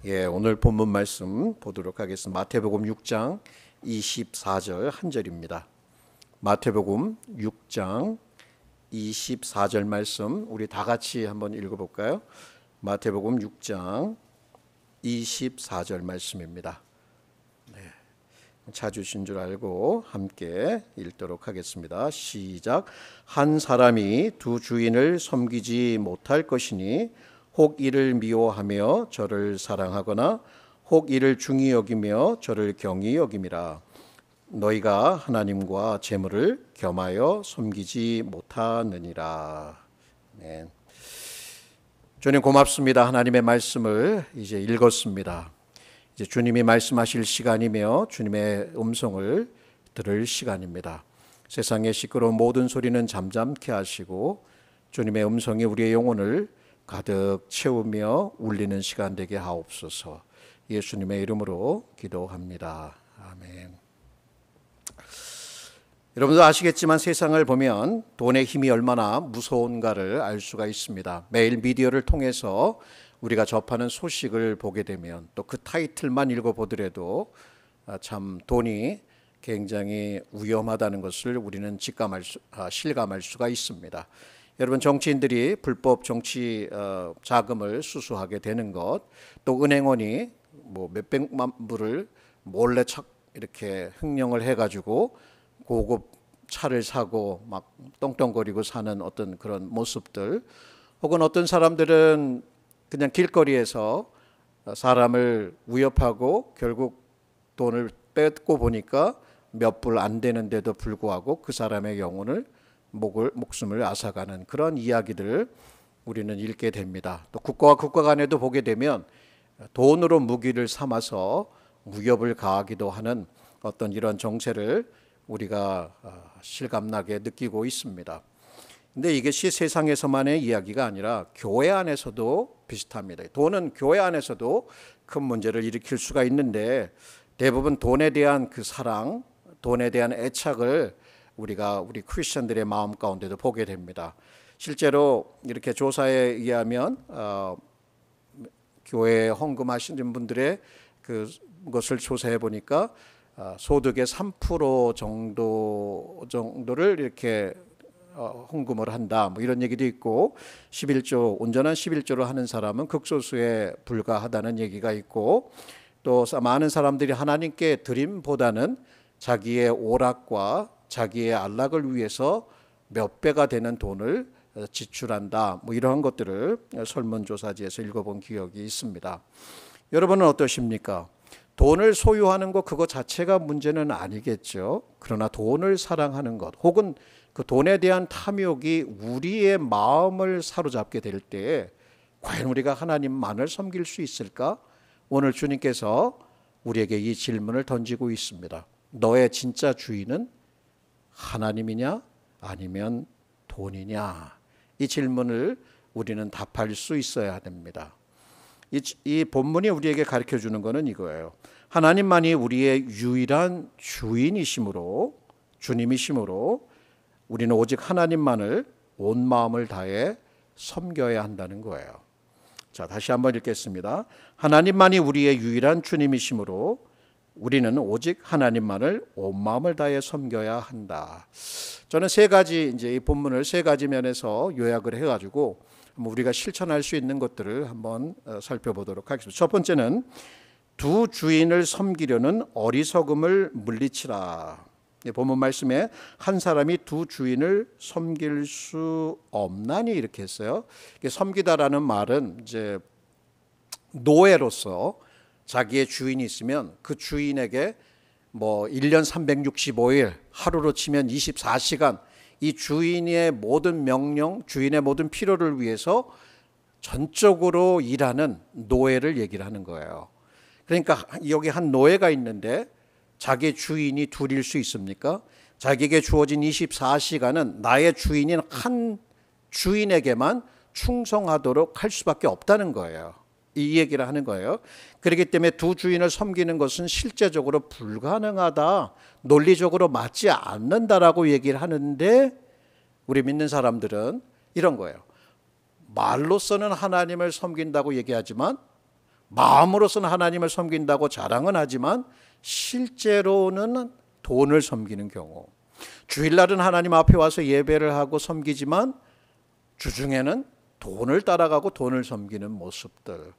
예, 오늘 본문 말씀 보도록 하겠습니다. 마태복음 6장 24절 한 절입니다. 마태복음 6장 24절 말씀 우리 다 같이 한번 읽어볼까요? 마태복음 6장 24절 말씀입니다. 찾으신 줄 알고 함께 읽도록 하겠습니다. 시작. 한 사람이 두 주인을 섬기지 못할 것이니 혹 이를 미워하며 저를 사랑하거나 혹 이를 중히 여기며 저를 경히 여김이라. 너희가 하나님과 재물을 겸하여 섬기지 못하느니라. 네. 주님 고맙습니다. 하나님의 말씀을 이제 읽었습니다. 이제 주님이 말씀하실 시간이며 주님의 음성을 들을 시간입니다. 세상의 시끄러운 모든 소리는 잠잠케 하시고 주님의 음성이 우리의 영혼을 가득 채우며 울리는 시간 되게 하옵소서. 예수님의 이름으로 기도합니다. 아멘. 여러분도 아시겠지만 세상을 보면 돈의 힘이 얼마나 무서운가를 알 수가 있습니다. 매일 미디어를 통해서 우리가 접하는 소식을 보게 되면 또 그 타이틀만 읽어보더라도 참 돈이 굉장히 위험하다는 것을 우리는 실감할 수가 있습니다. 여러분, 정치인들이 불법 정치 자금을 수수하게 되는 것, 또 은행원이 뭐 몇백만 불을 몰래 이렇게 횡령을 해가지고 고급 차를 사고 막 떵떵거리고 사는 어떤 그런 모습들, 혹은 어떤 사람들은 그냥 길거리에서 사람을 위협하고 결국 돈을 뺏고 보니까 몇 불 안 되는데도 불구하고 그 사람의 영혼을 목숨을 앗아가는 그런 이야기들을 우리는 읽게 됩니다. 또 국가와 국가 간에도 보게 되면 돈으로 무기를 삼아서 위협을 가하기도 하는 어떤 이런 정세를 우리가 실감나게 느끼고 있습니다. 근데 이것이 세상에서만의 이야기가 아니라 교회 안에서도 비슷합니다. 돈은 교회 안에서도 큰 문제를 일으킬 수가 있는데 대부분 돈에 대한 그 사랑, 돈에 대한 애착을 우리 크리스천들의 마음 가운데도 보게 됩니다. 실제로 이렇게 조사에 의하면 교회에 헌금하시는 분들의 그것을 조사해 보니까 소득의 3% 정도를 이렇게 헌금을 한다, 뭐 이런 얘기도 있고, 11조, 온전한 11조를 하는 사람은 극소수에 불과하다는 얘기가 있고, 또 많은 사람들이 하나님께 드림보다는 자기의 오락과 자기의 안락을 위해서 몇 배가 되는 돈을 지출한다, 뭐 이러한 것들을 설문조사지에서 읽어본 기억이 있습니다. 여러분은 어떠십니까? 돈을 소유하는 것 그거 자체가 문제는 아니겠죠. 그러나 돈을 사랑하는 것, 혹은 그 돈에 대한 탐욕이 우리의 마음을 사로잡게 될 때 과연 우리가 하나님만을 섬길 수 있을까? 오늘 주님께서 우리에게 이 질문을 던지고 있습니다. 너의 진짜 주인은 하나님이냐 아니면 돈이냐? 이 질문을 우리는 답할 수 있어야 됩니다. 이 본문이 우리에게 가르쳐주는 것은 이거예요. 하나님만이 우리의 유일한 주인이시므로, 주님이시므로 우리는 오직 하나님만을 온 마음을 다해 섬겨야 한다는 거예요. 자, 다시 한번 읽겠습니다. 하나님만이 우리의 유일한 주님이시므로 우리는 오직 하나님만을 온 마음을 다해 섬겨야 한다. 저는 이제 이 본문을 세 가지 면에서 요약을 해가지고 우리가 실천할 수 있는 것들을 한번 살펴보도록 하겠습니다. 첫 번째는 두 주인을 섬기려는 어리석음을 물리치라. 본문 말씀에 한 사람이 두 주인을 섬길 수 없나니 이렇게 했어요. 섬기다라는 말은 이제 노예로서 자기의 주인이 있으면 그 주인에게 뭐 1년 365일, 하루로 치면 24시간 이 주인의 모든 명령, 주인의 모든 필요를 위해서 전적으로 일하는 노예를 얘기를 하는 거예요. 그러니까 여기 한 노예가 있는데 자기의 주인이 둘일 수 있습니까? 자기에게 주어진 24시간은 나의 주인인 한 주인에게만 충성하도록 할 수밖에 없다는 거예요. 이 얘기를 하는 거예요. 그렇기 때문에 두 주인을 섬기는 것은 실제적으로 불가능하다, 논리적으로 맞지 않는다라고 얘기를 하는데 우리 믿는 사람들은 이런 거예요. 말로서는 하나님을 섬긴다고 얘기하지만 마음으로서는 하나님을 섬긴다고 자랑은 하지만 실제로는 돈을 섬기는 경우, 주일날은 하나님 앞에 와서 예배를 하고 섬기지만 주중에는 돈을 따라가고 돈을 섬기는 모습들,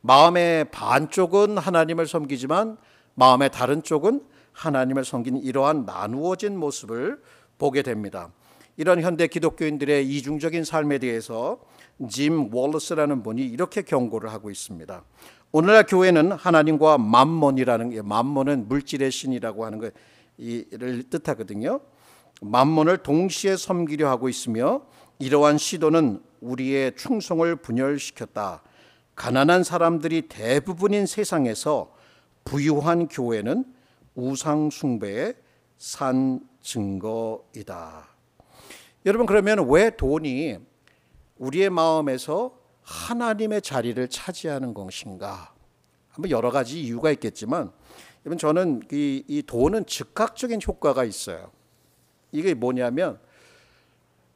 마음의 반쪽은 하나님을 섬기지만 마음의 다른 쪽은 하나님을 섬기는 이러한 나누어진 모습을 보게 됩니다. 이런 현대 기독교인들의 이중적인 삶에 대해서 짐 월러스라는 분이 이렇게 경고를 하고 있습니다. 오늘날 교회는 하나님과 맘몬이라는 게, 맘몬은 물질의 신이라고 하는 것을 뜻하거든요. 맘몬을 동시에 섬기려 하고 있으며 이러한 시도는 우리의 충성을 분열시켰다. 가난한 사람들이 대부분인 세상에서 부유한 교회는 우상 숭배의 산 증거이다. 여러분, 그러면 왜 돈이 우리의 마음에서 하나님의 자리를 차지하는 것인가? 한번 여러 가지 이유가 있겠지만, 여러분, 저는 이 돈은 즉각적인 효과가 있어요. 이게 뭐냐면,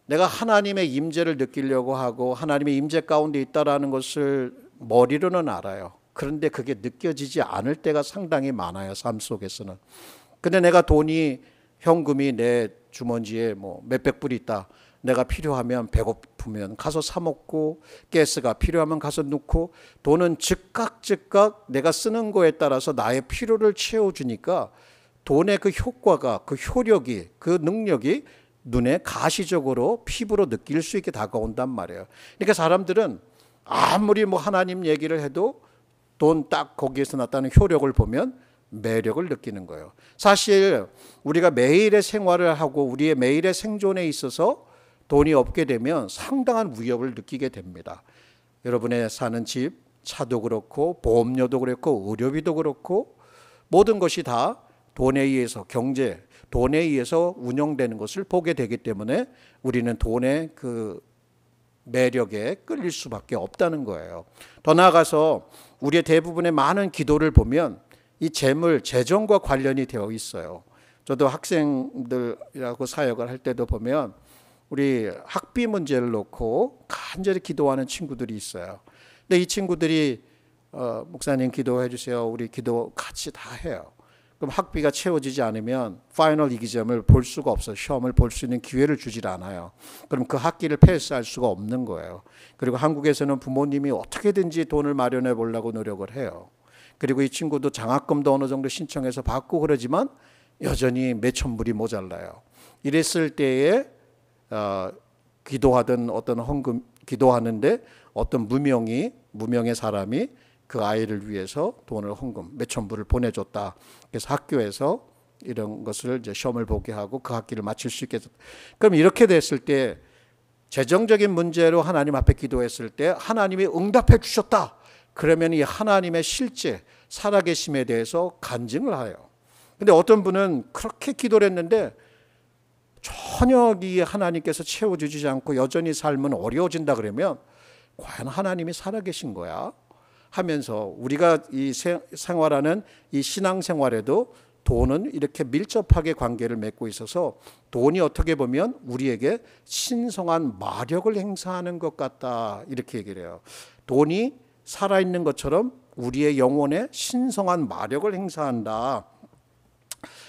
내가 하나님의 임재를 느끼려고 하고 하나님의 임재 가운데 있다라는 것을 머리로는 알아요. 그런데 그게 느껴지지 않을 때가 상당히 많아요, 삶 속에서는. 근데 내가 돈이, 현금이 내 주머니에 뭐 몇백 불이 있다. 내가 필요하면, 배고프면 가서 사 먹고, 가스가 필요하면 가서 넣고, 돈은 즉각 내가 쓰는 거에 따라서 나의 필요를 채워주니까 돈의 그 효과가, 그 효력이, 그 능력이 눈에 가시적으로 피부로 느낄 수 있게 다가온단 말이에요. 그러니까 사람들은 아무리 뭐 하나님 얘기를 해도 돈 딱 거기에서 나타나는 효력을 보면 매력을 느끼는 거예요. 사실 우리가 매일의 생활을 하고 우리의 매일의 생존에 있어서 돈이 없게 되면 상당한 위협을 느끼게 됩니다. 여러분의 사는 집, 차도 그렇고 보험료도 그렇고 의료비도 그렇고 모든 것이 다 돈에 의해서, 경제, 돈에 의해서 운영되는 것을 보게 되기 때문에 우리는 돈의 그 매력에 끌릴 수밖에 없다는 거예요. 더 나아가서 우리의 대부분의 많은 기도를 보면 이 재정과 관련이 되어 있어요. 저도 학생들이라고 사역을 할 때도 보면 우리 학비 문제를 놓고 간절히 기도하는 친구들이 있어요. 근데 이 친구들이 목사님 기도해 주세요. 우리 기도 같이 다 해요. 그럼 학비가 채워지지 않으면 파이널 이기점을 볼 수가 없어요. 시험을 볼 수 있는 기회를 주질 않아요. 그럼 그 학기를 패스할 수가 없는 거예요. 그리고 한국에서는 부모님이 어떻게든지 돈을 마련해 보려고 노력을 해요. 그리고 이 친구도 장학금도 어느 정도 신청해서 받고 그러지만 여전히 몇천 불이 모자라요. 이랬을 때에 기도하던 어떤 헌금, 기도하는데 어떤 무명의 사람이 그 아이를 위해서 돈을 헌금 몇천 불을 보내줬다. 그래서 학교에서 이런 것을 이제 시험을 보게 하고 그 학기를 마칠 수 있게 했다. 그럼 이렇게 됐을 때 재정적인 문제로 하나님 앞에 기도했을 때 하나님이 응답해 주셨다. 그러면 이 하나님의 실제 살아계심에 대해서 간증을 해요. 근데 어떤 분은 그렇게 기도를 했는데 전혀 이 하나님께서 채워주지 않고 여전히 삶은 어려워진다 그러면 과연 하나님이 살아계신 거야? 하면서 우리가 이 생활하는 이 신앙생활에도 돈은 이렇게 밀접하게 관계를 맺고 있어서 돈이 어떻게 보면 우리에게 신성한 마력을 행사하는 것 같다, 이렇게 얘기를 해요. 돈이 살아있는 것처럼 우리의 영혼에 신성한 마력을 행사한다.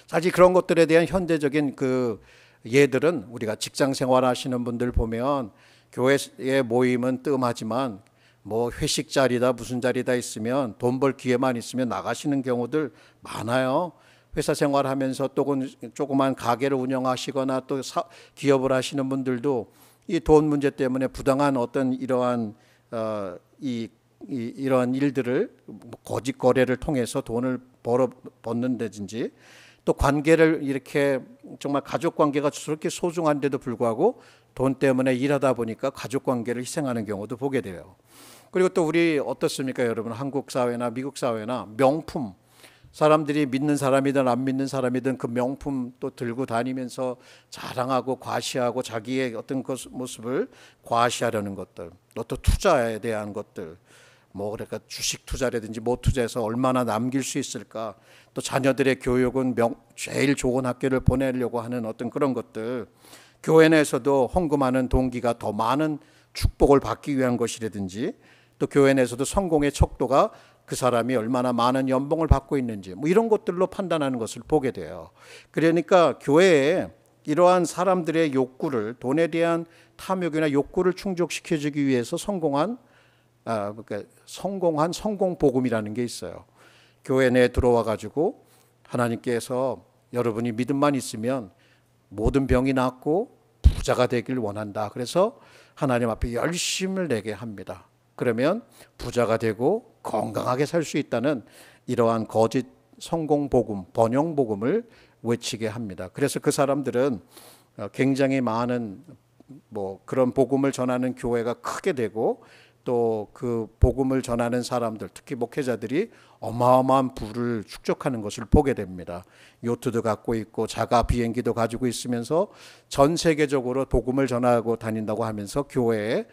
사실 그런 것들에 대한 현대적인 그 예들은 우리가 직장 생활하시는 분들 보면 교회의 모임은 뜸하지만 뭐 회식 자리다 무슨 자리다 있으면 돈 벌 기회만 있으면 나가시는 경우들 많아요. 회사 생활하면서 또 조그만 가게를 운영하시거나 또 기업을 하시는 분들도 이 돈 문제 때문에 부당한 어떤 이러한 이러한 일들을 거짓 거래를 통해서 돈을 벗는다든지 또 관계를 이렇게 정말 가족 관계가 저렇게 소중한데도 불구하고 돈 때문에 일하다 보니까 가족 관계를 희생하는 경우도 보게 돼요. 그리고 또 우리 어떻습니까, 여러분? 한국 사회나 미국 사회나 명품, 사람들이 믿는 사람이든 안 믿는 사람이든 그 명품 또 들고 다니면서 자랑하고 과시하고 자기의 어떤 모습을 과시하려는 것들, 또 투자에 대한 것들, 뭐 그러니까 주식 투자라든지 뭐 투자해서 얼마나 남길 수 있을까, 또 자녀들의 교육은 제일 좋은 학교를 보내려고 하는 어떤 그런 것들, 교회 내에서도 헌금하는 동기가 더 많은 축복을 받기 위한 것이라든지, 또 교회 내에서도 성공의 척도가 그 사람이 얼마나 많은 연봉을 받고 있는지 뭐 이런 것들로 판단하는 것을 보게 돼요. 그러니까 교회에 이러한 사람들의 욕구를, 돈에 대한 탐욕이나 욕구를 충족시켜주기 위해서 그러니까 성공 복음이라는 게 있어요. 교회 내에 들어와 가지고 하나님께서 여러분이 믿음만 있으면 모든 병이 낫고 부자가 되길 원한다. 그래서 하나님 앞에 열심을 내게 합니다. 그러면 부자가 되고 건강하게 살 수 있다는 이러한 거짓 성공 복음, 번영 복음을 외치게 합니다. 그래서 그 사람들은 굉장히 많은 그런 복음을 전하는 교회가 크게 되고 또 그 복음을 전하는 사람들, 특히 목회자들이 어마어마한 부를 축적하는 것을 보게 됩니다. 요트도 갖고 있고 자가 비행기도 가지고 있으면서 전 세계적으로 복음을 전하고 다닌다고 하면서 교회에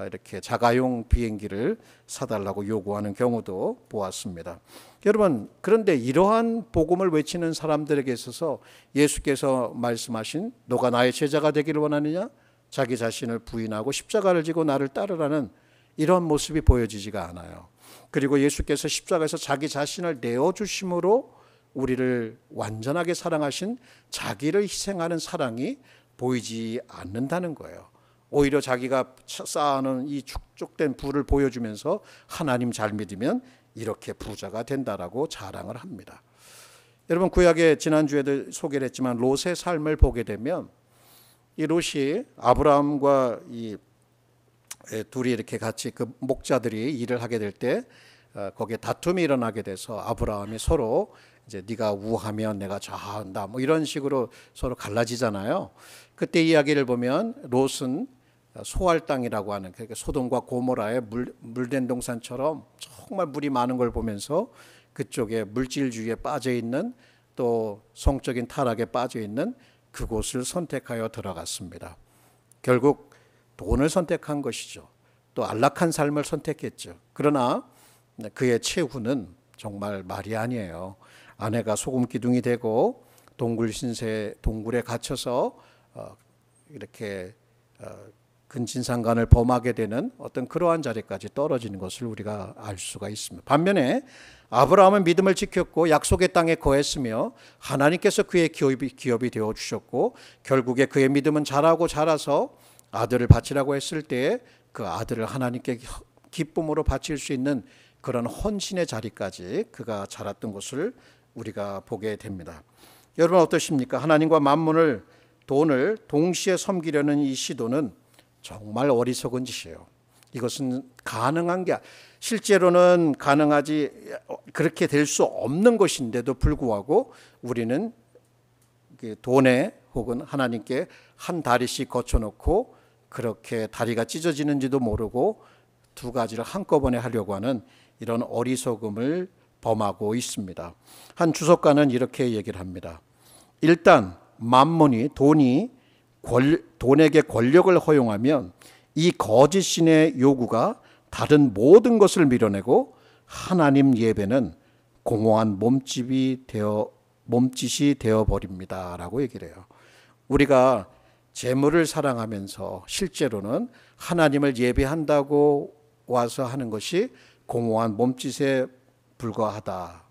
이렇게 자가용 비행기를 사달라고 요구하는 경우도 보았습니다. 여러분, 그런데 이러한 복음을 외치는 사람들에게 있어서 예수께서 말씀하신 너가 나의 제자가 되기를 원하느냐? 자기 자신을 부인하고 십자가를 지고 나를 따르라는 이런 모습이 보여지지가 않아요. 그리고 예수께서 십자가에서 자기 자신을 내어주심으로 우리를 완전하게 사랑하신 자기를 희생하는 사랑이 보이지 않는다는 거예요. 오히려 자기가 쌓아놓은 이 축적된 부를 보여주면서 하나님 잘 믿으면 이렇게 부자가 된다라고 자랑을 합니다. 여러분, 구약에 지난주에도 소개를 했지만 롯의 삶을 보게 되면 이 롯이 아브라함과 이 둘이 이렇게 같이 그 목자들이 일을 하게 될 때 거기에 다툼이 일어나게 돼서 아브라함이 서로 이제 네가 우하면 내가 좌한다 뭐 이런 식으로 서로 갈라지잖아요. 그때 이야기를 보면 롯은 소할 땅이라고 하는, 그러니까 소돔과 고모라의 물된 동산처럼 정말 물이 많은 걸 보면서 그쪽에 물질주의에 빠져 있는 또 성적인 타락에 빠져 있는 그곳을 선택하여 들어갔습니다. 결국 돈을 선택한 것이죠. 또 안락한 삶을 선택했죠. 그러나 그의 최후는 정말 말이 아니에요. 아내가 소금 기둥이 되고 동굴에 갇혀서 이렇게 근친상간을 범하게 되는 어떤 그러한 자리까지 떨어지는 것을 우리가 알 수가 있습니다. 반면에 아브라함은 믿음을 지켰고 약속의 땅에 거했으며 하나님께서 그의 기업이 되어주셨고 결국에 그의 믿음은 자라서 아들을 바치라고 했을 때 그 아들을 하나님께 기쁨으로 바칠 수 있는 그런 헌신의 자리까지 그가 자랐던 것을 우리가 보게 됩니다. 여러분 어떠십니까? 하나님과 만문을, 돈을 동시에 섬기려는 이 시도는 정말 어리석은 짓이에요. 이것은 가능한 게 실제로는 가능하지 그렇게 될 수 없는 것인데도 불구하고 우리는 돈에 혹은 하나님께 한 다리씩 거쳐놓고 그렇게 다리가 찢어지는지도 모르고 두 가지를 한꺼번에 하려고 하는 이런 어리석음을 범하고 있습니다. 한 주석가는 이렇게 얘기를 합니다. 일단 만몬이 돈에게 권력을 허용하면 이 거짓 신의 요구가 다른 모든 것을 밀어내고 하나님 예배는 공허한 몸짓이 되어버립니다라고 얘기를 해요. 우리가 재물을 사랑하면서 실제로는 하나님을 예배한다고 와서 하는 것이 공허한 몸짓에 불과하다.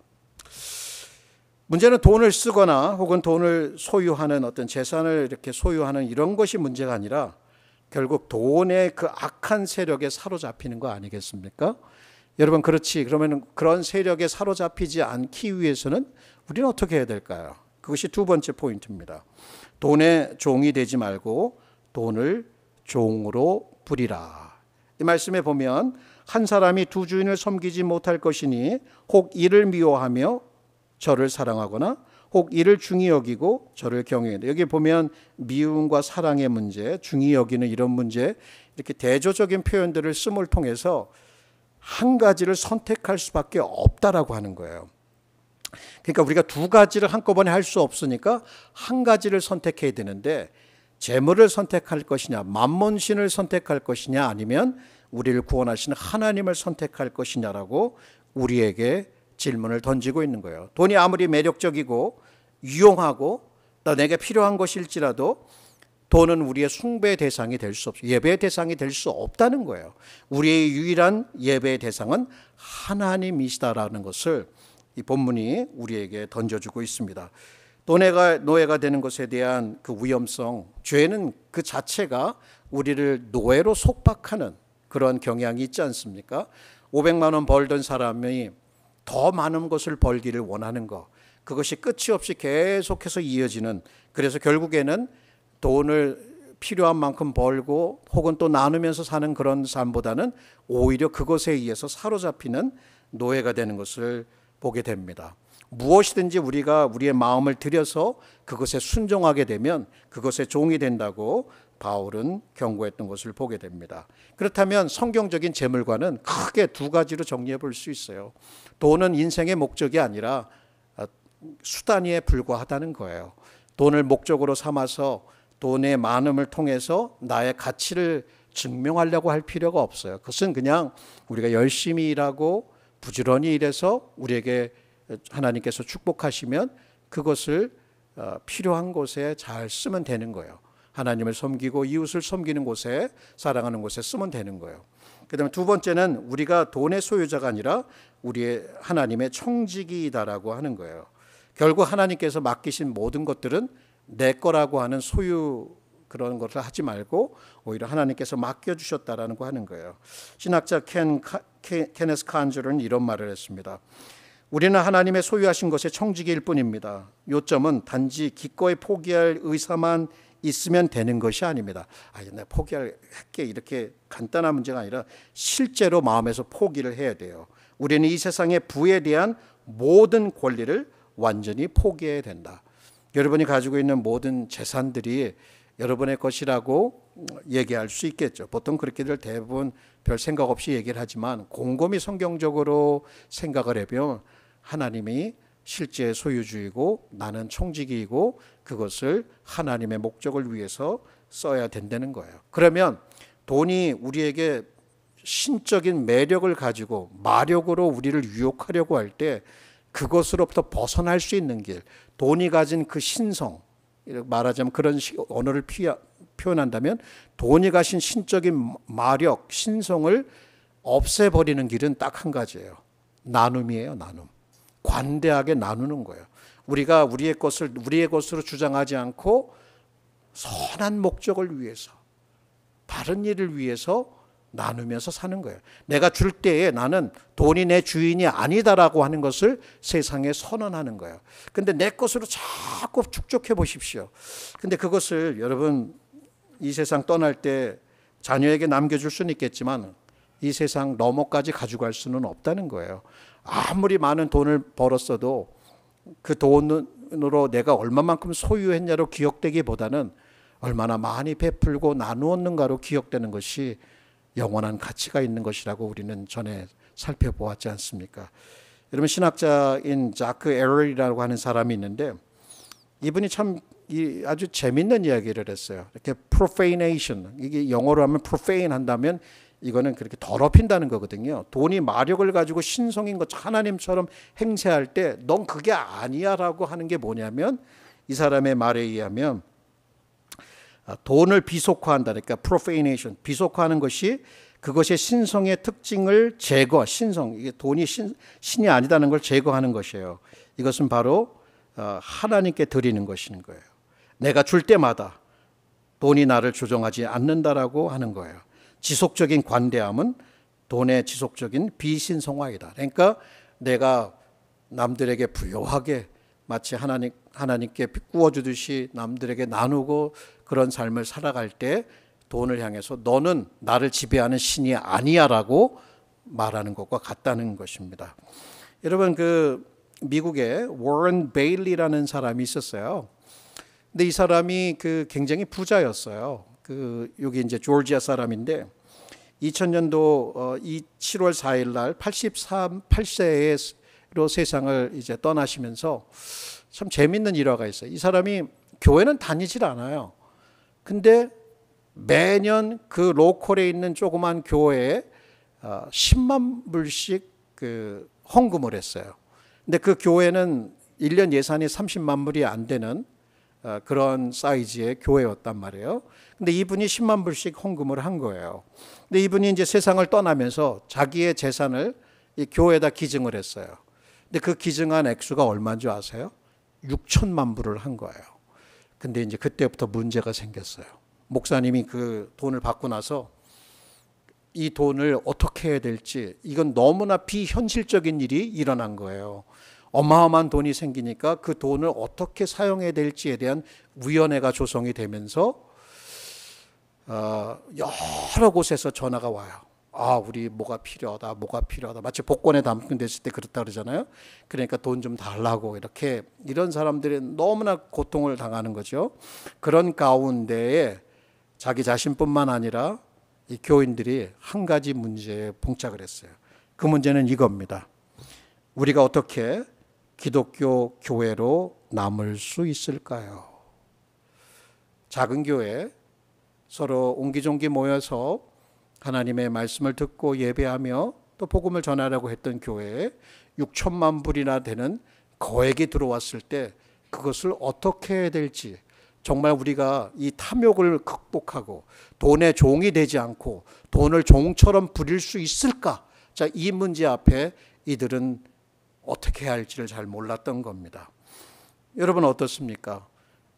문제는 돈을 쓰거나 혹은 돈을 소유하는 어떤 재산을 이렇게 소유하는 이런 것이 문제가 아니라 결국 돈의 그 악한 세력에 사로잡히는 거 아니겠습니까? 여러분 그렇지. 그러면 그런 세력에 사로잡히지 않기 위해서는 우리는 어떻게 해야 될까요? 그것이 두 번째 포인트입니다. 돈의 종이 되지 말고 돈을 종으로 부리라. 이 말씀에 보면 한 사람이 두 주인을 섬기지 못할 것이니 혹 이를 미워하며 저를 사랑하거나 혹 이를 중히 여기고 저를 경외한다. 여기 보면 미움과 사랑의 문제, 중히 여기는 이런 문제, 이렇게 대조적인 표현들을 씀을 통해서 한 가지를 선택할 수밖에 없다라고 하는 거예요. 그러니까 우리가 두 가지를 한꺼번에 할 수 없으니까 한 가지를 선택해야 되는데 재물을 선택할 것이냐, 만몬신을 선택할 것이냐, 아니면 우리를 구원하시는 하나님을 선택할 것이냐라고 우리에게 질문을 던지고 있는 거예요. 돈이 아무리 매력적이고 유용하고 또 내게 필요한 것일지라도 돈은 우리의 숭배 대상이 될 수 없어요. 예배의 대상이 될 수 없다는 거예요. 우리의 유일한 예배의 대상은 하나님이시다라는 것을 이 본문이 우리에게 던져주고 있습니다. 노예가 되는 것에 대한 그 위험성, 죄는 그 자체가 우리를 노예로 속박하는 그런 경향이 있지 않습니까? 500만 원 벌던 사람이 더 많은 것을 벌기를 원하는 것, 그것이 끝이 없이 계속해서 이어지는, 그래서 결국에는 돈을 필요한 만큼 벌고 혹은 또 나누면서 사는 그런 삶보다는 오히려 그것에 의해서 사로잡히는 노예가 되는 것을 보게 됩니다. 무엇이든지 우리가 우리의 마음을 들여서 그것에 순종하게 되면 그것의 종이 된다고 바울은 경고했던 것을 보게 됩니다. 그렇다면 성경적인 재물관은 크게 두 가지로 정리해 볼 수 있어요. 돈은 인생의 목적이 아니라 수단위에 불과하다는 거예요. 돈을 목적으로 삼아서 돈의 많음을 통해서 나의 가치를 증명하려고 할 필요가 없어요. 그것은 그냥 우리가 열심히 일하고 부지런히 일해서 우리에게 하나님께서 축복하시면 그것을 필요한 곳에 잘 쓰면 되는 거예요. 하나님을 섬기고 이웃을 섬기는 곳에, 사랑하는 곳에 쓰면 되는 거예요. 그다음에 두 번째는 우리가 돈의 소유자가 아니라 우리의 하나님의 청지기이다라고 하는 거예요. 결국 하나님께서 맡기신 모든 것들은 내 거라고 하는 소유, 그런 것을 하지 말고 오히려 하나님께서 맡겨주셨다라는 거 하는 거예요. 신학자 케네스 칸저는 이런 말을 했습니다. 우리는 하나님의 소유하신 것의 청지기일 뿐입니다. 요점은 단지 기꺼이 포기할 의사만 있으면 되는 것이 아닙니다. 내가 포기할게, 이렇게 간단한 문제가 아니라 실제로 마음에서 포기를 해야 돼요. 우리는 이 세상의 부에 대한 모든 권리를 완전히 포기해야 된다. 여러분이 가지고 있는 모든 재산들이 여러분의 것이라고 얘기할 수 있겠죠. 보통 그렇게들 대부분 별 생각 없이 얘기를 하지만 곰곰이 성경적으로 생각을 해보면 하나님이 실제 소유주이고 나는 청지기이고 그것을 하나님의 목적을 위해서 써야 된다는 거예요. 그러면 돈이 우리에게 신적인 매력을 가지고 마력으로 우리를 유혹하려고 할 때 그것으로부터 벗어날 수 있는 길, 돈이 가진 그 신성, 말하자면 그런 언어를 표현한다면 돈이 가진 신적인 마력, 신성을 없애버리는 길은 딱 한 가지예요. 나눔이에요. 나눔. 관대하게 나누는 거예요. 우리가 우리의 것으로 주장하지 않고 선한 목적을 위해서, 다른 일을 위해서 나누면서 사는 거예요. 내가 줄 때에 나는 돈이 내 주인이 아니다라고 하는 것을 세상에 선언하는 거예요. 근데 내 것으로 자꾸 축적해 보십시오. 근데 그것을 여러분 이 세상 떠날 때 자녀에게 남겨줄 수는 있겠지만 이 세상 너머까지 가져갈 수는 없다는 거예요. 아무리 많은 돈을 벌었어도 그 돈으로 내가 얼마만큼 소유했냐로 기억되기보다는 얼마나 많이 베풀고 나누었는가로 기억되는 것이 영원한 가치가 있는 것이라고 우리는 전에 살펴보았지 않습니까? 여러분, 신학자인 자크 에럴이라고 하는 사람이 있는데 이분이 참 아주 재밌는 이야기를 했어요. 이렇게 profanation, 이게 영어로 하면 profane 한다면 이거는 그렇게 더럽힌다는 거거든요. 돈이 마력을 가지고 신성인 것 하나님처럼 행세할 때 넌 그게 아니야라고 하는 게 뭐냐면 이 사람의 말에 의하면 돈을 비속화한다니까 profanation, 비속화하는 것이 그것의 신성의 특징을 신성, 이게 돈이 신이 아니다는 걸 제거하는 것이에요. 이것은 바로 하나님께 드리는 것인 거예요. 내가 줄 때마다 돈이 나를 조종하지 않는다라고 하는 거예요. 지속적인 관대함은 돈의 지속적인 비신성화이다. 그러니까 내가 남들에게 부요하게 마치 하나님께 구워주듯이 남들에게 나누고 그런 삶을 살아갈 때 돈을 향해서 너는 나를 지배하는 신이 아니야라고 말하는 것과 같다는 것입니다. 여러분, 그 미국에 워런 베일리라는 사람이 있었어요. 근데 이 사람이 그 굉장히 부자였어요. 여기 이제 조지아 사람인데 2000년도 7월 4일 날 88세로 세상을 이제 떠나시면서 참 재밌는 일화가 있어요. 이 사람이 교회는 다니질 않아요. 근데 매년 그 로컬에 있는 조그만 교회에 10만 불씩 그 헌금을 했어요. 근데 그 교회는 1년 예산이 30만 불이 안 되는 그런 사이즈의 교회였단 말이에요. 근데 이분이 10만 불씩 헌금을 한 거예요. 근데 이분이 이제 세상을 떠나면서 자기의 재산을 이 교회에다 기증을 했어요. 근데 그 기증한 액수가 얼마인 줄 아세요? 6천만 불을 한 거예요. 근데 이제 그때부터 문제가 생겼어요. 목사님이 그 돈을 받고 나서 이 돈을 어떻게 해야 될지, 이건 너무나 비현실적인 일이 일어난 거예요. 어마어마한 돈이 생기니까 그 돈을 어떻게 사용해야 될지에 대한 위원회가 조성이 되면서 여러 곳에서 전화가 와요. 우리 뭐가 필요하다, 뭐가 필요하다. 마치 복권에 당첨됐을 때 그렇다 그러잖아요. 그러니까 돈 좀 달라고, 이렇게 이런 사람들이 너무나 고통을 당하는 거죠. 그런 가운데에 자기 자신뿐만 아니라 이 교인들이 한 가지 문제에 봉착을 했어요. 그 문제는 이겁니다. 우리가 어떻게 기독교 교회로 남을 수 있을까요? 작은 교회, 서로 옹기종기 모여서 하나님의 말씀을 듣고 예배하며 또 복음을 전하려고 했던 교회에 6천만 불이나 되는 거액이 들어왔을 때 그것을 어떻게 해야 될지, 정말 우리가 이 탐욕을 극복하고 돈의 종이 되지 않고 돈을 종처럼 부릴 수 있을까? 자, 이 문제 앞에 이들은 어떻게 해야 할지를 잘 몰랐던 겁니다. 여러분 어떻습니까?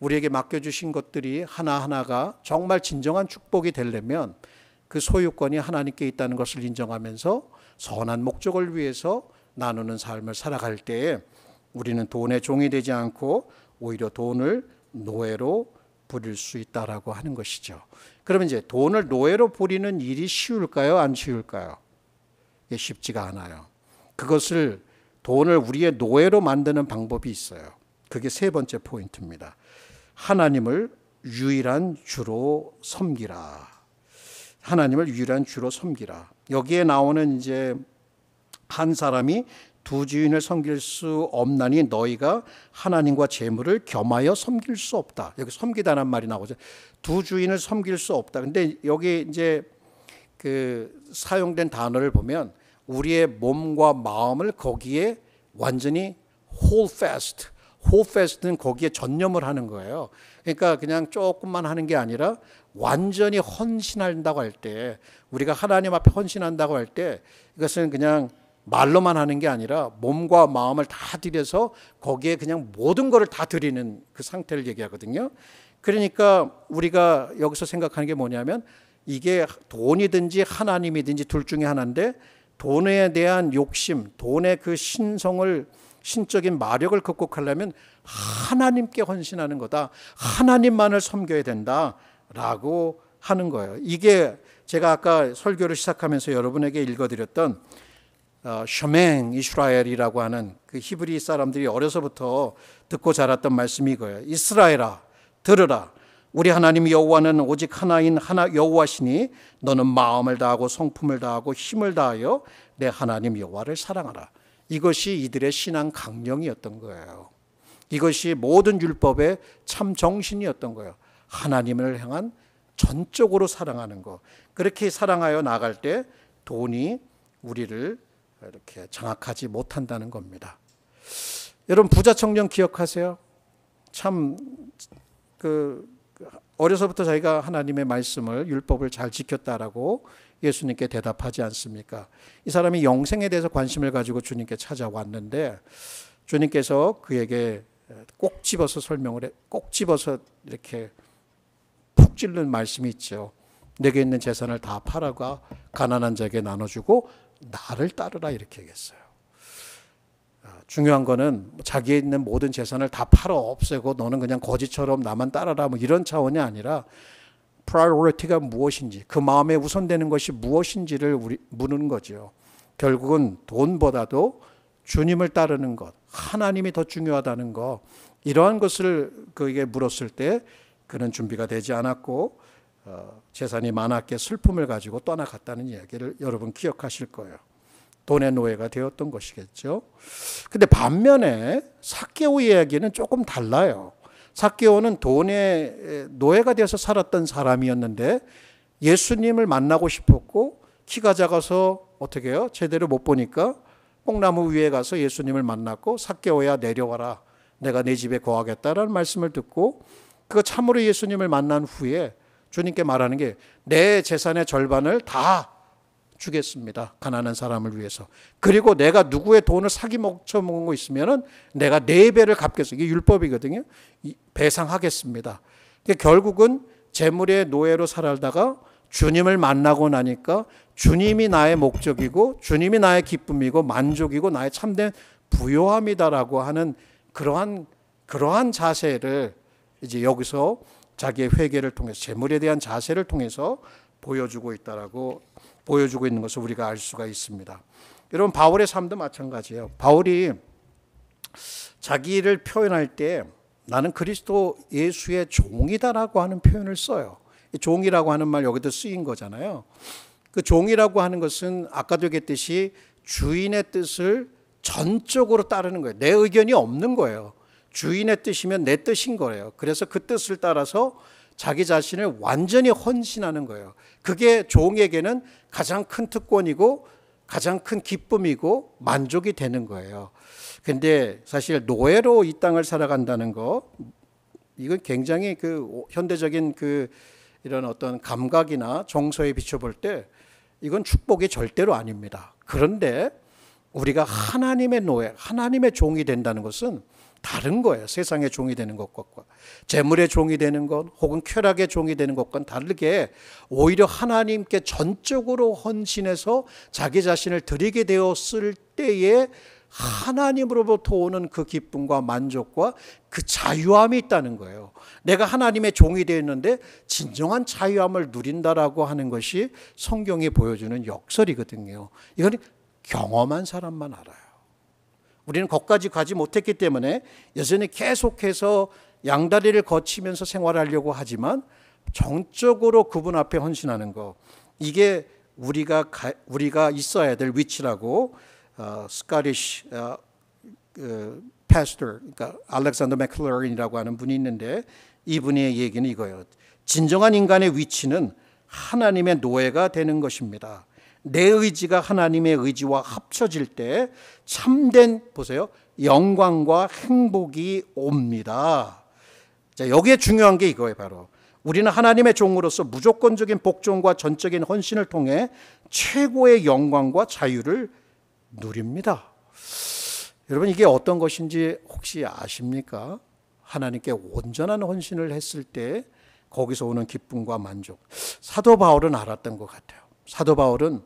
우리에게 맡겨주신 것들이 하나하나가 정말 진정한 축복이 되려면 그 소유권이 하나님께 있다는 것을 인정하면서 선한 목적을 위해서 나누는 삶을 살아갈 때에 우리는 돈의 종이 되지 않고 오히려 돈을 노예로 부릴 수 있다라고 하는 것이죠. 그러면 이제 돈을 노예로 부리는 일이 쉬울까요? 안 쉬울까요? 이게 쉽지가 않아요. 그것을, 돈을 우리의 노예로 만드는 방법이 있어요. 그게 세 번째 포인트입니다. 하나님을 유일한 주로 섬기라. 하나님을 유일한 주로 섬기라. 여기에 나오는 이제 한 사람이 두 주인을 섬길 수 없나니 너희가 하나님과 재물을 겸하여 섬길 수 없다. 여기 섬기다는 말이 나오죠. 두 주인을 섬길 수 없다. 근데 여기 이제 그 사용된 단어를 보면 우리의 몸과 마음을 거기에 완전히 hold fast. hold fast는 거기에 전념을 하는 거예요. 그러니까 그냥 조금만 하는 게 아니라 완전히 헌신한다고 할 때, 우리가 하나님 앞에 헌신한다고 할 때 이것은 그냥 말로만 하는 게 아니라 몸과 마음을 다 들여서 거기에 그냥 모든 것을 다 드리는 그 상태를 얘기하거든요. 그러니까 우리가 여기서 생각하는 게 뭐냐면 이게 돈이든지 하나님이든지 둘 중에 하나인데, 돈에 대한 욕심, 돈의 그 신적인 마력을 극복하려면 하나님께 헌신하는 거다. 하나님만을 섬겨야 된다라고 하는 거예요. 이게 제가 아까 설교를 시작하면서 여러분에게 읽어드렸던 셔맹 이스라엘이라고 하는 그 히브리 사람들이 어려서부터 듣고 자랐던 말씀이 이거예요. 이스라엘아, 들으라. 우리 하나님 여호와는 오직 하나인 하나 여호와시니 너는 마음을 다하고 성품을 다하고 힘을 다하여 내 하나님 여호와를 사랑하라. 이것이 이들의 신앙 강령이었던 거예요. 이것이 모든 율법의 참 정신이었던 거예요. 하나님을 향한 전적으로 사랑하는 것. 그렇게 사랑하여 나갈 때 돈이 우리를 이렇게 장악하지 못한다는 겁니다. 여러분 부자 청년 기억하세요? 참 어려서부터 자기가 하나님의 말씀을, 율법을 잘 지켰다라고 예수님께 대답하지 않습니까? 이 사람이 영생에 대해서 관심을 가지고 주님께 찾아왔는데 주님께서 그에게 꼭 집어서 설명을 해, 꼭 집어서 이렇게 푹 찔른 말씀이 있죠. 내게 있는 재산을 다 팔아가 가난한 자에게 나눠주고 나를 따르라, 이렇게 얘기했어요. 중요한 거는 자기에 있는 모든 재산을 다 팔아 없애고 너는 그냥 거지처럼 나만 따라라, 뭐 이런 차원이 아니라 priority가 무엇인지, 그 마음에 우선되는 것이 무엇인지를 묻는 거죠. 결국은 돈보다도 주님을 따르는 것, 하나님이 더 중요하다는 것, 이러한 것을 그에게 물었을 때 그는 준비가 되지 않았고 재산이 많았기에 슬픔을 가지고 떠나갔다는 이야기를 여러분 기억하실 거예요. 돈의 노예가 되었던 것이겠죠. 근데 반면에 삭개오 이야기는 조금 달라요. 삭개오는 돈의 노예가 되어서 살았던 사람이었는데 예수님을 만나고 싶었고 키가 작아서 어떻게 해요? 제대로 못 보니까 뽕나무 위에 가서 예수님을 만났고 삭개오야 내려와라. 내가 내 집에 거하겠다라는 말씀을 듣고 그 참으로 예수님을 만난 후에 주님께 말하는 게 내 재산의 절반을 다 주겠습니다. 가난한 사람을 위해서. 그리고 내가 누구의 돈을 사기 먹쳐먹은 거 있으면은 내가 4배를 갚겠습니다. 이게 율법이거든요. 배상하겠습니다. 결국은 재물의 노예로 살다가 주님을 만나고 나니까 주님이 나의 목적이고 주님이 나의 기쁨이고 만족이고 나의 참된 부요함이다라고 하는 그러한 자세를 이제 여기서 자기의 회개를 통해서 재물에 대한 자세를 통해서 보여주고 있는 것을 우리가 알 수가 있습니다. 여러분 바울의 삶도 마찬가지예요. 바울이 자기를 표현할 때 나는 그리스도 예수의 종이다라고 하는 표현을 써요. 종이라고 하는 말 여기도 쓰인 거잖아요. 그 종이라고 하는 것은 아까도 얘기했듯이 주인의 뜻을 전적으로 따르는 거예요. 내 의견이 없는 거예요. 주인의 뜻이면 내 뜻인 거예요. 그래서 그 뜻을 따라서 자기 자신을 완전히 헌신하는 거예요. 그게 종에게는 가장 큰 특권이고 가장 큰 기쁨이고 만족이 되는 거예요. 근데 사실 노예로 이 땅을 살아간다는 거, 이건 굉장히 현대적인 이런 어떤 감각이나 정서에 비춰볼 때 이건 축복이 절대로 아닙니다. 그런데 우리가 하나님의 노예, 하나님의 종이 된다는 것은 다른 거예요. 세상의 종이 되는 것과 재물의 종이 되는 것 혹은 쾌락의 종이 되는 것과는 다르게 오히려 하나님께 전적으로 헌신해서 자기 자신을 드리게 되었을 때에 하나님으로부터 오는 그 기쁨과 만족과 그 자유함이 있다는 거예요. 내가 하나님의 종이 되었는데 진정한 자유함을 누린다라고 하는 것이 성경이 보여주는 역설이거든요. 이건 경험한 사람만 알아요. 우리는 거기까지 가지 못했기 때문에 여전히 계속해서 양다리를 거치면서 생활하려고 하지만 정적으로 그분 앞에 헌신하는 거, 이게 우리가 있어야 될 위치라고 스카리시 패스터, 그러니까 알렉산더 맥클러린이라고 하는 분이 있는데 이분의 얘기는 이거예요. 진정한 인간의 위치는 하나님의 노예가 되는 것입니다. 내 의지가 하나님의 의지와 합쳐질 때 참된, 보세요, 영광과 행복이 옵니다. 자, 여기에 중요한 게 이거예요. 바로 우리는 하나님의 종으로서 무조건적인 복종과 전적인 헌신을 통해 최고의 영광과 자유를 누립니다. 여러분, 이게 어떤 것인지 혹시 아십니까? 하나님께 온전한 헌신을 했을 때 거기서 오는 기쁨과 만족. 사도 바울은 알았던 것 같아요. 사도 바울은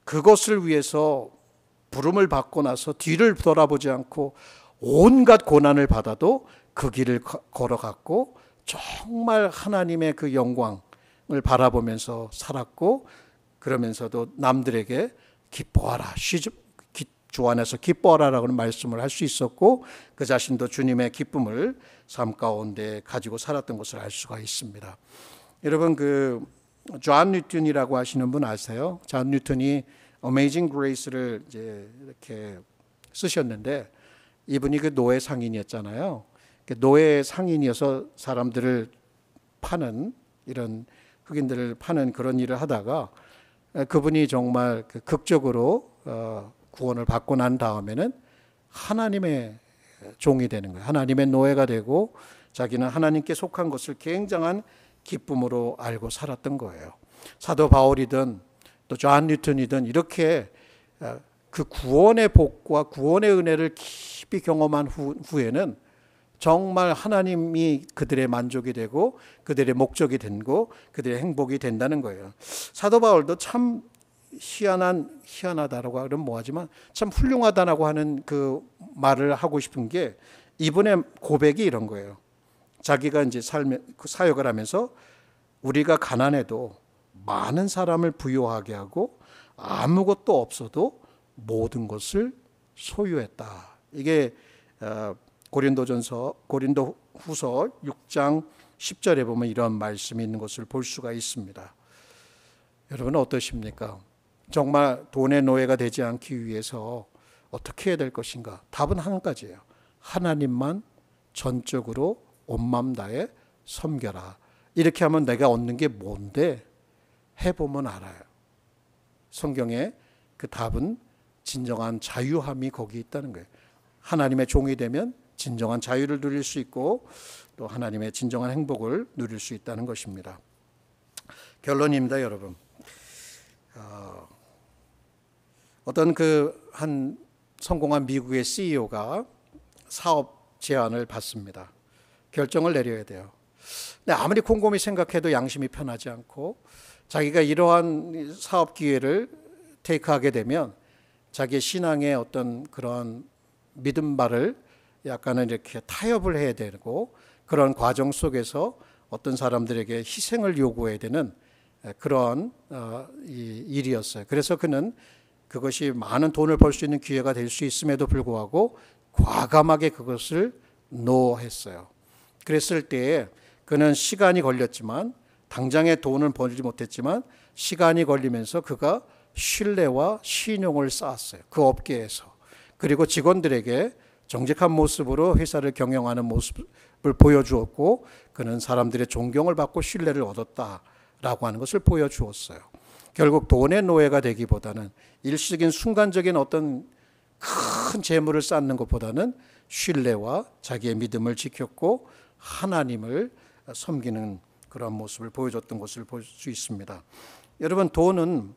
그것을 위해서 부름을 받고 나서 뒤를 돌아보지 않고 온갖 고난을 받아도 그 길을 걸어갔고 정말 하나님의 그 영광을 바라보면서 살았고, 그러면서도 남들에게 기뻐하라, 주 안에서 기뻐하라라는 말씀을 할 수 있었고 그 자신도 주님의 기쁨을 삶 가운데 가지고 살았던 것을 알 수가 있습니다. 여러분, 존 뉴턴이라고 하시는 분 아세요? 존 뉴턴이 Amazing Grace를 이제 이렇게 쓰셨는데 이분이 그 노예 상인이었잖아요. 노예 상인이어서 사람들을 파는, 이런 흑인들을 파는 그런 일을 하다가 그분이 정말 극적으로 구원을 받고 난 다음에는 하나님의 종이 되는 거예요. 하나님의 노예가 되고 자기는 하나님께 속한 것을 굉장한 기쁨으로 알고 살았던 거예요. 사도 바울이든 또 존 뉴턴이든 이렇게 그 구원의 복과 구원의 은혜를 깊이 경험한 후에는 정말 하나님이 그들의 만족이 되고 그들의 목적이 되고 그들의 행복이 된다는 거예요. 사도 바울도 참 희한하다라고 하면 뭐하지만 참 훌륭하다라고 하는 그 말을 하고 싶은 게 이분의 고백이 이런 거예요. 자기가 이제 사역을 하면서 우리가 가난해도 많은 사람을 부유하게 하고 아무것도 없어도 모든 것을 소유했다. 이게 고린도후서 6장 10절에 보면 이런 말씀이 있는 것을 볼 수가 있습니다. 여러분은 어떠십니까? 정말 돈의 노예가 되지 않기 위해서 어떻게 해야 될 것인가? 답은 한 가지예요. 하나님만 전적으로 온 마음 다해 섬겨라. 이렇게 하면 내가 얻는 게 뭔데? 해보면 알아요. 성경에 그 답은 진정한 자유함이 거기 있다는 거예요. 하나님의 종이 되면 진정한 자유를 누릴 수 있고 또 하나님의 진정한 행복을 누릴 수 있다는 것입니다. 결론입니다, 여러분. 어떤 한 성공한 미국의 CEO가 사업 제안을 받습니다. 결정을 내려야 돼요. 근데 아무리 곰곰이 생각해도 양심이 편하지 않고 자기가 이러한 사업 기회를 테이크하게 되면 자기의 신앙의 어떤 그런 믿음 바를 약간은 이렇게 타협을 해야 되고 그런 과정 속에서 어떤 사람들에게 희생을 요구해야 되는 그런 일이었어요. 그래서 그는 그것이 많은 돈을 벌 수 있는 기회가 될 수 있음에도 불구하고 과감하게 그것을 노했어요. 그랬을 때에 그는 시간이 걸렸지만 당장에 돈을 벌지 못했지만 시간이 걸리면서 그가 신뢰와 신용을 쌓았어요. 그 업계에서. 그리고 직원들에게 정직한 모습으로 회사를 경영하는 모습을 보여주었고 그는 사람들의 존경을 받고 신뢰를 얻었다라고 하는 것을 보여주었어요. 결국 돈의 노예가 되기보다는 일시적인 순간적인 어떤 큰 재물을 쌓는 것보다는 신뢰와 자기의 믿음을 지켰고 하나님을 섬기는 그런 모습을 보여줬던 것을 볼 수 있습니다. 여러분, 돈은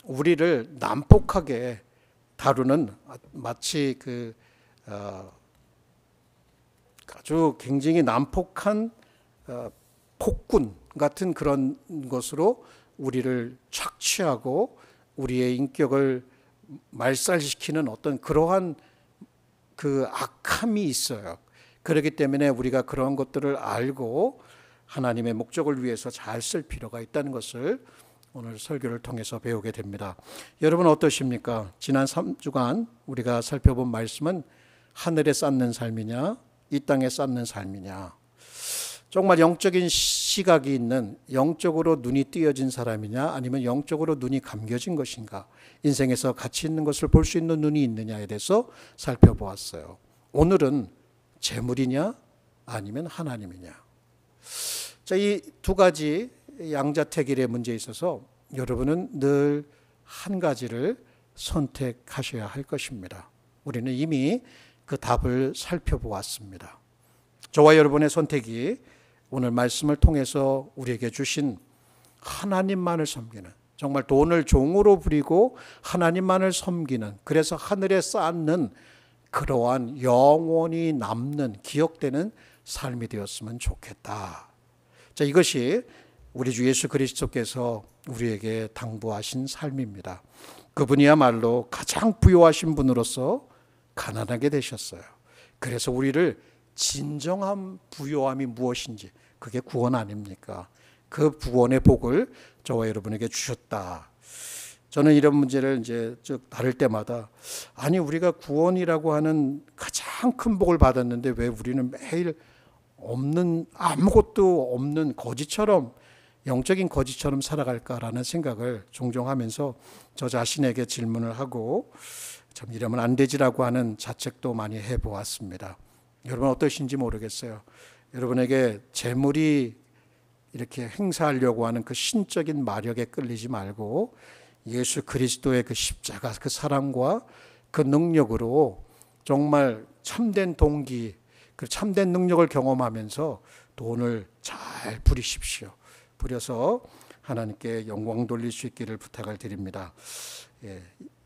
우리를 난폭하게 다루는 마치 아주 굉장히 난폭한 폭군 같은 그런 것으로 우리를 착취하고 우리의 인격을 말살시키는 어떤 그러한 악함이 있어요. 그렇기 때문에 우리가 그런 것들을 알고 하나님의 목적을 위해서 잘 쓸 필요가 있다는 것을 오늘 설교를 통해서 배우게 됩니다. 여러분 어떠십니까? 지난 3주간 우리가 살펴본 말씀은 하늘에 쌓는 삶이냐 이 땅에 쌓는 삶이냐, 정말 영적인 시각이 있는 영적으로 눈이 띄어진 사람이냐 아니면 영적으로 눈이 감겨진 것인가, 인생에서 가치 있는 것을 볼 수 있는 눈이 있느냐에 대해서 살펴보았어요. 오늘은 재물이냐 아니면 하나님이냐. 자, 이 두 가지 양자택일의 문제에 있어서 여러분은 늘 한 가지를 선택하셔야 할 것입니다. 우리는 이미 그 답을 살펴보았습니다. 저와 여러분의 선택이 오늘 말씀을 통해서 우리에게 주신 하나님만을 섬기는, 정말 돈을 종으로 부리고 하나님만을 섬기는, 그래서 하늘에 쌓는 그러한 영원히 남는 기억되는 삶이 되었으면 좋겠다. 자, 이것이 우리 주 예수 그리스도께서 우리에게 당부하신 삶입니다. 그분이야말로 가장 부요하신 분으로서 가난하게 되셨어요. 그래서 우리를 진정한 부요함이 무엇인지, 그게 구원 아닙니까? 그 구원의 복을 저와 여러분에게 주셨다. 저는 이런 문제를 이제 다룰 때마다, 아니 우리가 구원이라고 하는 가장 큰 복을 받았는데 왜 우리는 매일 아무것도 없는 거지처럼, 영적인 거지처럼 살아갈까라는 생각을 종종 하면서 저 자신에게 질문을 하고, 참 이러면 안 되지라고 하는 자책도 많이 해보았습니다. 여러분 어떠신지 모르겠어요. 여러분에게 재물이 이렇게 행사하려고 하는 그 신적인 마력에 끌리지 말고 예수 그리스도의 그 십자가, 그 사랑과 그 능력으로 정말 참된 동기, 그 참된 능력을 경험하면서 돈을 잘 부리십시오. 부려서 하나님께 영광 돌릴 수 있기를 부탁을 드립니다.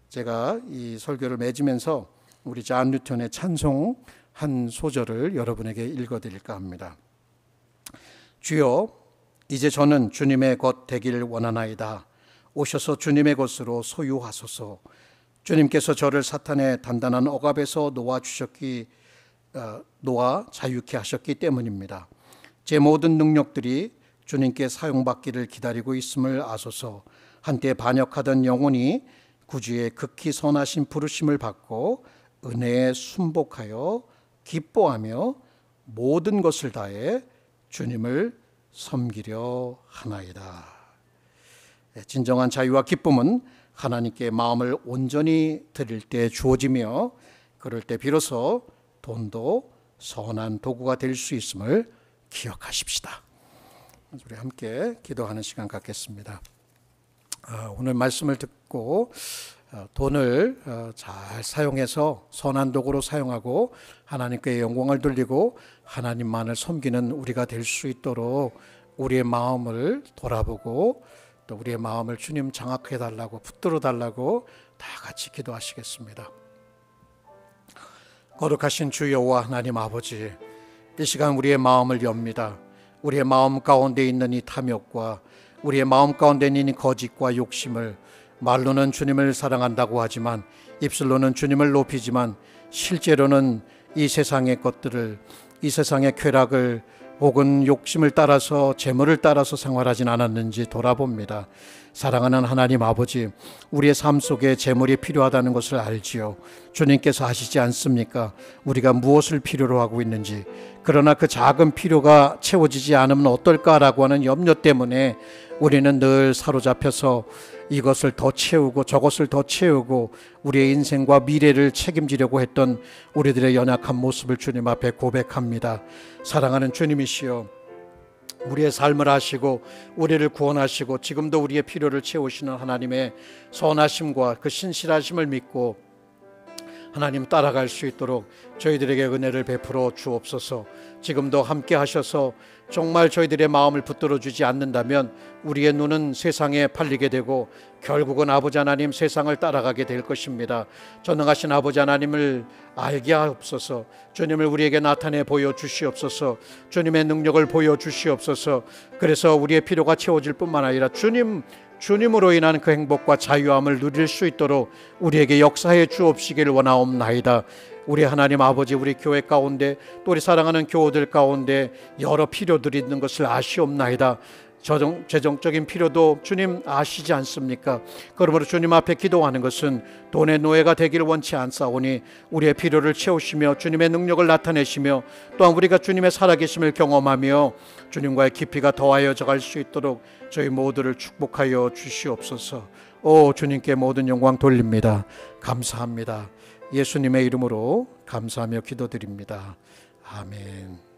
제가 이 설교를 맺으면서 우리 존 뉴턴의 찬송 한 소절을 여러분에게 읽어드릴까 합니다. 주여, 이제 저는 주님의 것 되기를 원하나이다. 오셔서 주님의 것으로 소유하소서. 주님께서 저를 사탄의 단단한 억압에서 놓아 자유케 하셨기 때문입니다. 제 모든 능력들이 주님께 사용받기를 기다리고 있음을 아소서. 한때 반역하던 영혼이 구주의 극히 선하신 부르심을 받고 은혜에 순복하여 기뻐하며 모든 것을 다해 주님을 섬기려 하나이다. 진정한 자유와 기쁨은 하나님께 마음을 온전히 드릴 때 주어지며, 그럴 때 비로소 돈도 선한 도구가 될 수 있음을 기억하십시다. 우리 함께 기도하는 시간 갖겠습니다. 오늘 말씀을 듣고 돈을 잘 사용해서 선한 도구로 사용하고 하나님께 영광을 돌리고 하나님만을 섬기는 우리가 될 수 있도록 우리의 마음을 돌아보고 또 우리의 마음을 주님 장악해 달라고 붙들어 달라고 다 같이 기도하시겠습니다. 거룩하신 주 여호와 하나님 아버지, 이 시간 우리의 마음을 엽니다. 우리의 마음 가운데 있는 이 탐욕과 우리의 마음 가운데 있는 이 거짓과 욕심을, 말로는 주님을 사랑한다고 하지만 입술로는 주님을 높이지만 실제로는 이 세상의 것들을, 이 세상의 쾌락을 혹은 욕심을 따라서 재물을 따라서 생활하진 않았는지 돌아봅니다. 사랑하는 하나님 아버지, 우리의 삶 속에 재물이 필요하다는 것을 알지요. 주님께서 아시지 않습니까? 우리가 무엇을 필요로 하고 있는지. 그러나 그 작은 필요가 채워지지 않으면 어떨까라고 하는 염려 때문에 우리는 늘 사로잡혀서 이것을 더 채우고 저것을 더 채우고 우리의 인생과 미래를 책임지려고 했던 우리들의 연약한 모습을 주님 앞에 고백합니다. 사랑하는 주님이시여, 우리의 삶을 아시고 우리를 구원하시고 지금도 우리의 필요를 채우시는 하나님의 선하심과 그 신실하심을 믿고 하나님 따라갈 수 있도록 저희들에게 은혜를 베풀어 주옵소서. 지금도 함께 하셔서 정말 저희들의 마음을 붙들어 주지 않는다면 우리의 눈은 세상에 팔리게 되고 결국은 아버지 하나님 세상을 따라가게 될 것입니다. 전능하신 아버지 하나님을 알게 하옵소서. 주님을 우리에게 나타내 보여주시옵소서. 주님의 능력을 보여주시옵소서. 그래서 우리의 필요가 채워질 뿐만 아니라 주님으로 인한 그 행복과 자유함을 누릴 수 있도록 우리에게 역사해 주옵시기를 원하옵나이다. 우리 하나님 아버지, 우리 교회 가운데 또 우리 사랑하는 교우들 가운데 여러 필요들이 있는 것을 아시옵나이다. 재정적인 필요도 주님 아시지 않습니까? 그러므로 주님 앞에 기도하는 것은 돈의 노예가 되기를 원치 않사오니 우리의 필요를 채우시며 주님의 능력을 나타내시며 또한 우리가 주님의 살아계심을 경험하며 주님과의 깊이가 더하여져 갈 수 있도록 저희 모두를 축복하여 주시옵소서. 오 주님께 모든 영광 돌립니다. 감사합니다. 예수님의 이름으로 감사하며 기도드립니다. 아멘.